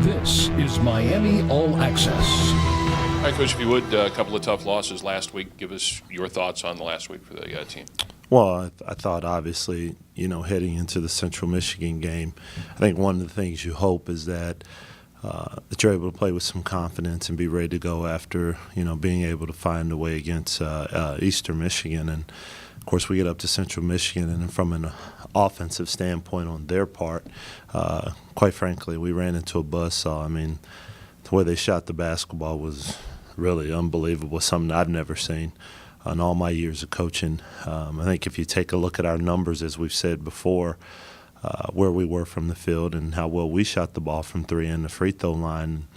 This is Miami All Access. All right, Coach, if you would, a couple of tough losses last week. Give us your thoughts on the last week for the team. Well, I thought obviously, heading into the Central Michigan game, I think one of the things you hope is that you're able to play with some confidence and be ready to go after, being able to find a way against Eastern Michigan. And, of course, we get up to Central Michigan, and from an offensive standpoint on their part, quite frankly, we ran into a buzzsaw. I mean, the way they shot the basketball was really unbelievable, something I've never seen in all my years of coaching. I think if you take a look at our numbers, as we've said before, where we were from the field and how well we shot the ball from three and the free throw line,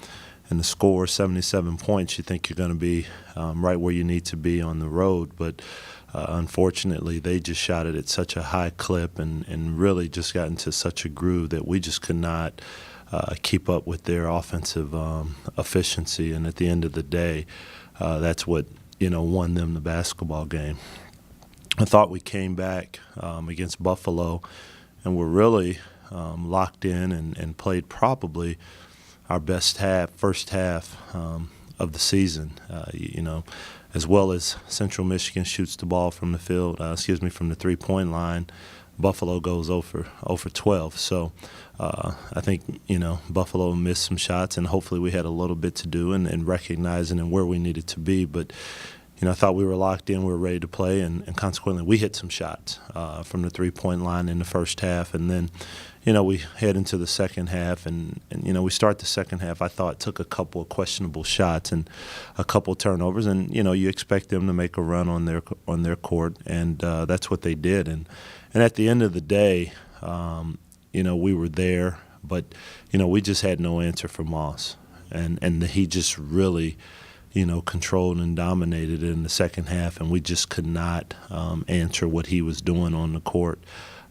and the score, 77 points, you think you're going to be right where you need to be on the road. But unfortunately, they just shot it at such a high clip and really just got into such a groove that we just could not keep up with their offensive efficiency. And at the end of the day, that's what won them the basketball game. I thought we came back against Buffalo and were really locked in and played probably our best first half of the season, as well as Central Michigan shoots the ball from the field, from the three-point line. Buffalo goes 0 for 12. So I think, Buffalo missed some shots, and hopefully we had a little bit to do in recognizing and where we needed to be. But, I thought we were locked in, we were ready to play, and consequently we hit some shots from the three-point line in the first half. And then, we head into the second half, and we start the second half. I thought took a couple of questionable shots and a couple of turnovers, and you expect them to make a run on their court, and that's what they did. And at the end of the day, we were there, but we just had no answer for Moss, and he just really controlled and dominated it in the second half, and we just could not answer what he was doing on the court.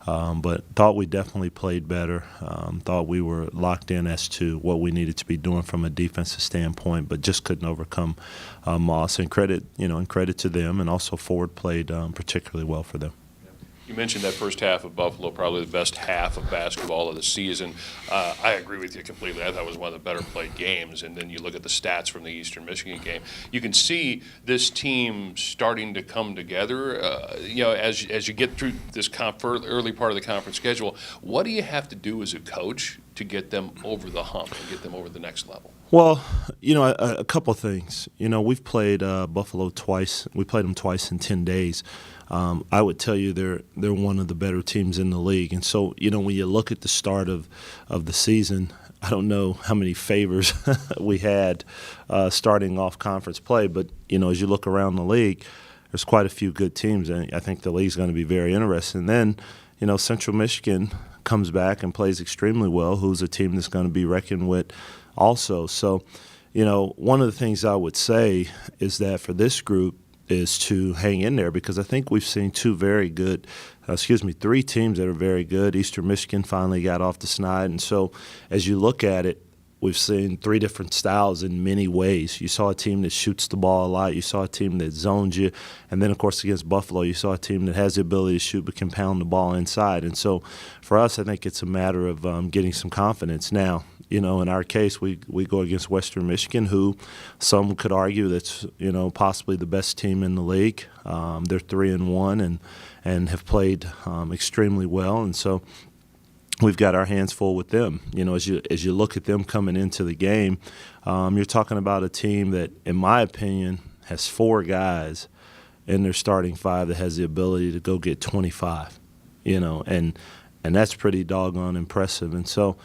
But thought we definitely played better. Thought we were locked in as to what we needed to be doing from a defensive standpoint, but just couldn't overcome Moss. And credit to them, and also Ford played particularly well for them. You mentioned that first half of Buffalo, probably the best half of basketball of the season. I agree with you completely. I thought it was one of the better played games. And then you look at the stats from the Eastern Michigan game. You can see this team starting to come together. As you get through this early part of the conference schedule, what do you have to do as a coach to get them over the hump and get them over the next level? Well, a couple of things. We've played Buffalo twice. We played them twice in 10 days. I would tell you they're one of the better teams in the league. And so, when you look at the start of the season, I don't know how many favors we had starting off conference play. But, as you look around the league, there's quite a few good teams. And I think the league's going to be very interesting. And then, Central Michigan comes back and plays extremely well, who's a team that's going to be reckoned with also. So, one of the things I would say is that for this group is to hang in there, because I think we've seen three teams that are very good. Eastern Michigan finally got off the snide. And so as you look at it, we've seen three different styles in many ways. You saw a team that shoots the ball a lot. You saw a team that zones you. And then, of course, against Buffalo, you saw a team that has the ability to shoot but can pound the ball inside. And so for us, I think it's a matter of getting some confidence. Now, in our case, we go against Western Michigan, who some could argue that's, possibly the best team in the league. They're 3-1 and have played extremely well. And so we've got our hands full with them. As you look at them coming into the game, you're talking about a team that, in my opinion, has 4 guys in their starting 5 that has the ability to go get 25. And that's pretty doggone impressive. And so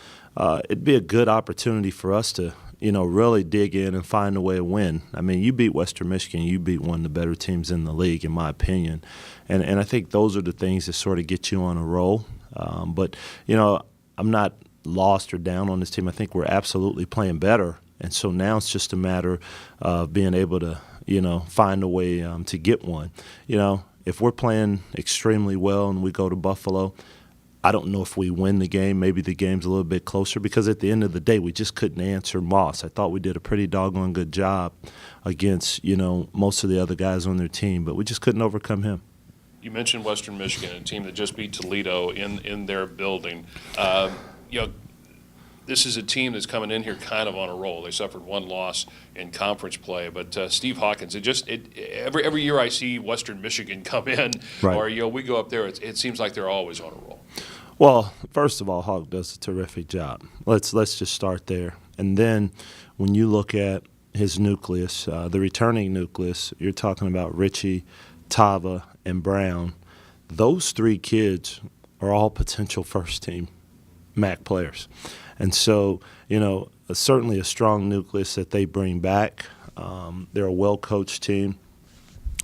it'd be a good opportunity for us to, really dig in and find a way to win. I mean, you beat Western Michigan, you beat one of the better teams in the league, in my opinion. And I think those are the things that sort of get you on a roll. But, I'm not lost or down on this team. I think we're absolutely playing better. And so now it's just a matter of being able to, find a way to get one. If we're playing extremely well and we go to Buffalo, I don't know if we win the game. Maybe the game's a little bit closer, because at the end of the day, we just couldn't answer Moss. I thought we did a pretty doggone good job against, most of the other guys on their team, but we just couldn't overcome him. You mentioned Western Michigan, a team that just beat Toledo in their building. this is a team that's coming in here kind of on a roll. They suffered one loss in conference play, but Steve Hawkins, every year I see Western Michigan come in, Right. or we go up there, it seems like they're always on a roll. Well, first of all, Hawk does a terrific job. Let's just start there. And then when you look at his nucleus, the returning nucleus, you're talking about Richie, Tava, and Brown. Those three kids are all potential first-team MAC players. And so, certainly a strong nucleus that they bring back. They're a well-coached team.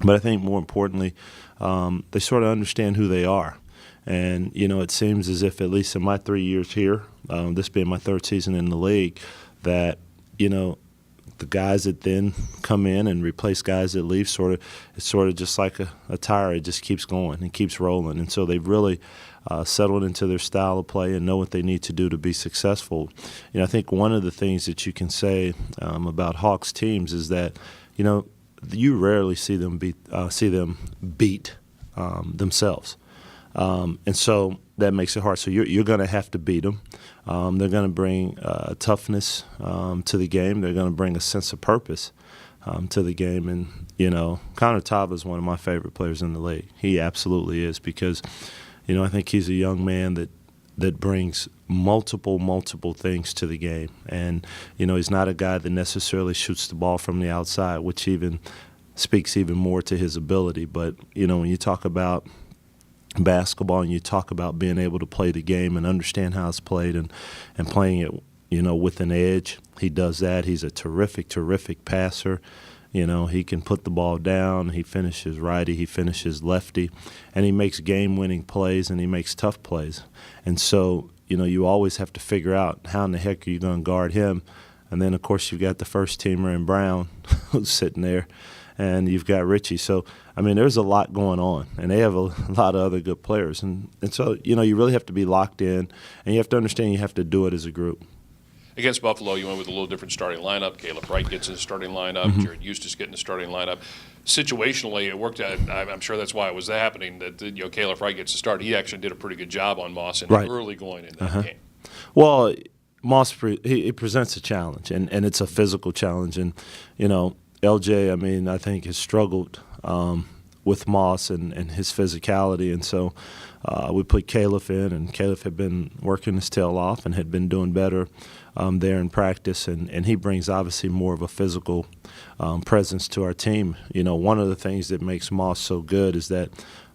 But I think more importantly, they sort of understand who they are. And, it seems as if, at least in my 3 years here, this being my third season in the league, that, the guys that then come in and replace guys that leave, it's sort of just like a tire. It just keeps going and keeps rolling. And so they've really settled into their style of play and know what they need to do to be successful. I think one of the things that you can say about Hawks teams is that, you rarely see them beat themselves. And so that makes it hard. So you're going to have to beat them. They're going to bring toughness to the game. They're going to bring a sense of purpose to the game. And, Connor Tava is one of my favorite players in the league. He absolutely is because, I think he's a young man that brings multiple things to the game. And, he's not a guy that necessarily shoots the ball from the outside, which even speaks even more to his ability. But, when you talk about basketball and you talk about being able to play the game and understand how it's played and playing it, with an edge, he does that. He's a terrific passer. He can put the ball down. He finishes righty. He finishes lefty. And he makes game-winning plays and he makes tough plays. And so, you always have to figure out how in the heck are you going to guard him. And then, of course, you've got the first-teamer in Brown who's sitting there. And you've got Richie. So, there's a lot going on. And they have a lot of other good players. And so, you really have to be locked in. And you have to understand you have to do it as a group. Against Buffalo, you went with a little different starting lineup. Caleb Wright gets in the starting lineup. Jared Eustace getting the starting lineup. Situationally, it worked out. I'm sure that's why it was happening, that Caleb Wright gets to start. He actually did a pretty good job on Moss early going in that game. Well, Moss he presents a challenge, and it's a physical challenge. And, LJ, I think has struggled with Moss and his physicality. And so we put Caleb in, and Caleb had been working his tail off and had been doing better there in practice. And he brings obviously more of a physical presence to our team. One of the things that makes Moss so good is that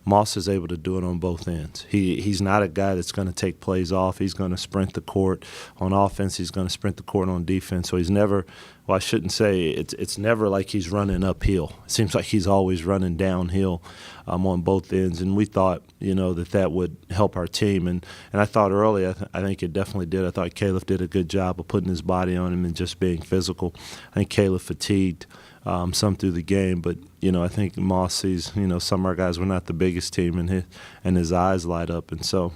Moss is able to do it on both ends. He's not a guy that's going to take plays off. He's going to sprint the court on offense. He's going to sprint the court on defense. So he's never – well, I shouldn't say it's never like he's running uphill. It seems like he's always running downhill on both ends. And we thought, that would help our team. And I thought early, I think it definitely did. I thought Caleb did a good job of putting his body on him and just being physical. I think Caleb fatigued some through the game, but I think Moss sees some of our guys were not the biggest team, and his eyes light up, and so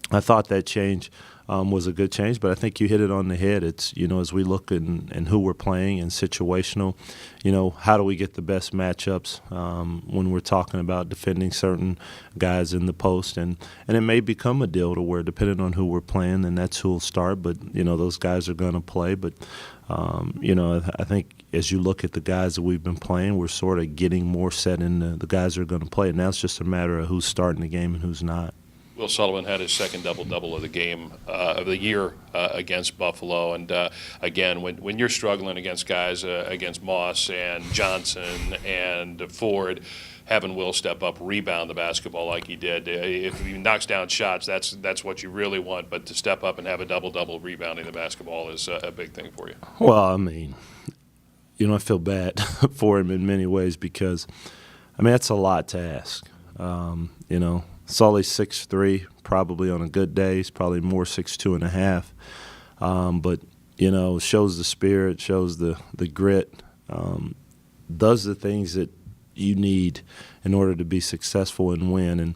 I thought that change was a good change. But I think you hit it on the head. It's as we look and who we're playing and situational, how do we get the best matchups when we're talking about defending certain guys in the post, and it may become a deal to where depending on who we're playing, then that's who will start. But those guys are going to play, but. I think as you look at the guys that we've been playing, we're sort of getting more set in the guys that are going to play. Now it's just a matter of who's starting the game and who's not. Will Sullivan had his second double-double of the game of the year against Buffalo. And, again, when you're struggling against guys, against Moss and Johnson and Ford, having Will step up, rebound the basketball like he did. If he knocks down shots, that's what you really want. But to step up and have a double-double rebounding the basketball is a big thing for you. Well, I feel bad for him in many ways because, that's a lot to ask. Sully's 6'3", probably on a good day. He's probably more 6'2.5". But, shows the spirit, shows the grit, does the things that you need in order to be successful and win.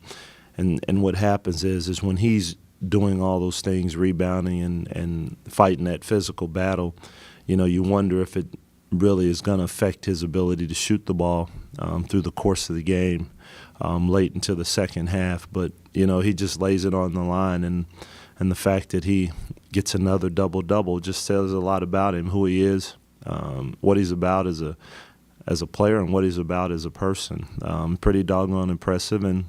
And what happens is when he's doing all those things, rebounding and fighting that physical battle, you wonder if it really is going to affect his ability to shoot the ball through the course of the game late into the second half. But, he just lays it on the line. And and the fact that he gets another double-double just says a lot about him, who he is, what he's about as a player, and what he's about as a person. Pretty doggone impressive, and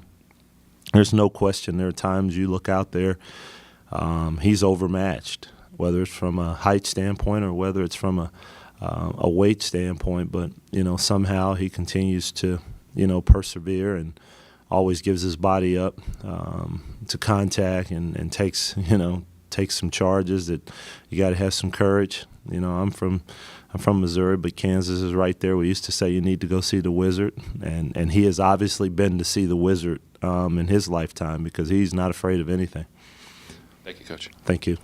there's no question there are times you look out there, he's overmatched, whether it's from a height standpoint or whether it's from a weight standpoint. But, somehow he continues to, persevere and always gives his body up to contact and takes some charges that you got to have some courage. I'm from Missouri, but Kansas is right there. We used to say you need to go see the Wizard, and he has obviously been to see the Wizard in his lifetime because he's not afraid of anything. Thank you, Coach. Thank you.